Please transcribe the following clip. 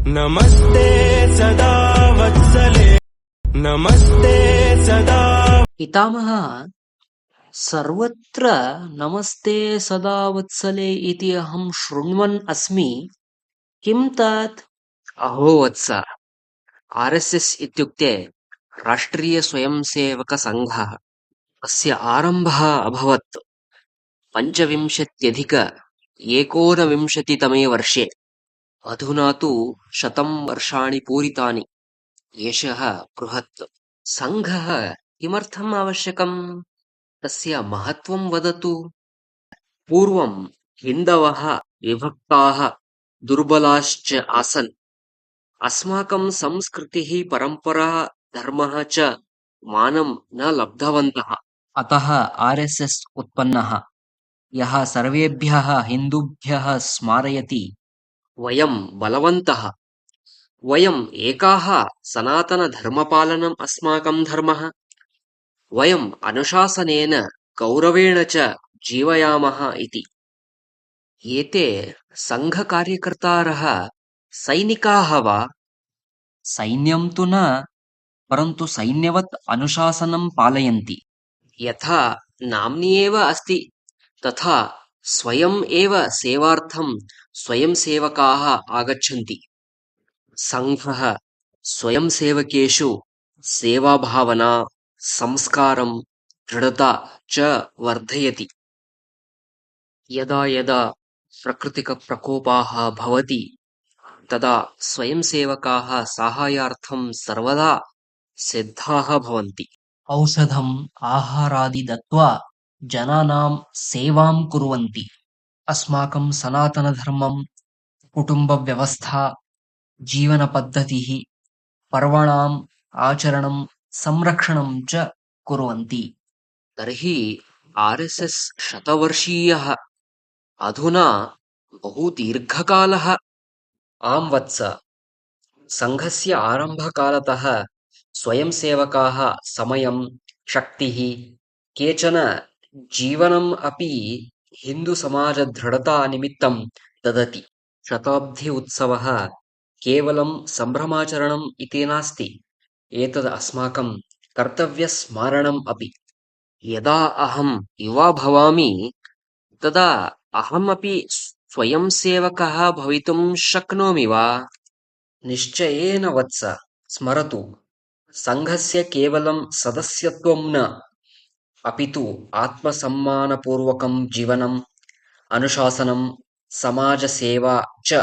नमस्ते सदा वत्सले नमस्ते सदा पितामह सर्वत्र नमस्ते सदा वत्सले इति अहं शृण्वन् अस्मि। किं तत्? अहो वत्स, आर्एस्एस् इत्युक्ते राष्ट्रीय स्वयंसेवक सङ्घः। अस्य आरम्भः अभवत् 2519तमे वर्षे। अधुना तु 100 वर्षाणि पूरितानि। एषः बृहत् सङ्घः किमर्थम् आवश्यकम्? तस्य महत्त्वं वदतु। पूर्वं हिन्दवः विभक्ताः दुर्बलाश्च आसन्। अस्माकं संस्कृतिः परम्परा धर्मः च मानं न लब्धवन्तः। अतः आर्एस्एस् उत्पन्नः, यः सर्वेभ्यः हिन्दुभ्यः स्मारयति वयं बलवन्तः, वयम् एकाः, सनातनधर्मपालनम् अस्माकं धर्मः, वयम् अनुशासनेन गौरवेण च जीवयामः इति। एते सङ्घकार्यकर्तारः सैनिकाः वा? सैन्यं तु न, परन्तु सैन्यवत् अनुशासनं पालयन्ति। यथा नाम्नि एव अस्ति, तथा स्वयम् एव सेवार्थं स्वयंसेवकाः आगच्छन्ति। सङ्घः स्वयंसेवकेषु सेवाभावना, संस्कारं, दृढता च वर्धयति। यदा यदा प्राकृतिकप्रकोपाः भवति, तदा स्वयंसेवकाः साहाय्यार्थं सर्वदा सिद्धाः भवन्ति। औषधम् आहारादि दत्त्वा जनानां सेवां कुर्वन्ति। अस्माकं सनातनधर्मं, कुटुम्बव्यवस्था, जीवनपद्धतिः, पर्वणाम् आचरणं, संरक्षणं च कुर्वन्ति। तर्हि आर्एस्एस् शतवर्षीयः, अधुना बहु दीर्घकालः। आं वत्स, सङ्घस्य आरम्भकालतः स्वयंसेवकाः समयं, शक्तिः, केचन जीवनम् अपि हिन्दुसमाजदृढतानिमित्तं ददति। शताब्दी उत्सवः केवलं सम्भ्रमाचरणम् इति नास्ति, एतद् अस्माकं कर्तव्यस्मारणम् अपि। यदा अहं युवा भवामि, तदा अहमपि स्वयंसेवकः भवितुं शक्नोमि वा? निश्चयेन वत्स, स्मरतु, सङ्घस्य केवलं सदस्यत्वं न, अपि तु आत्मसम्मानपूर्वकं जीवनम्, अनुशासनं, समाजसेवा च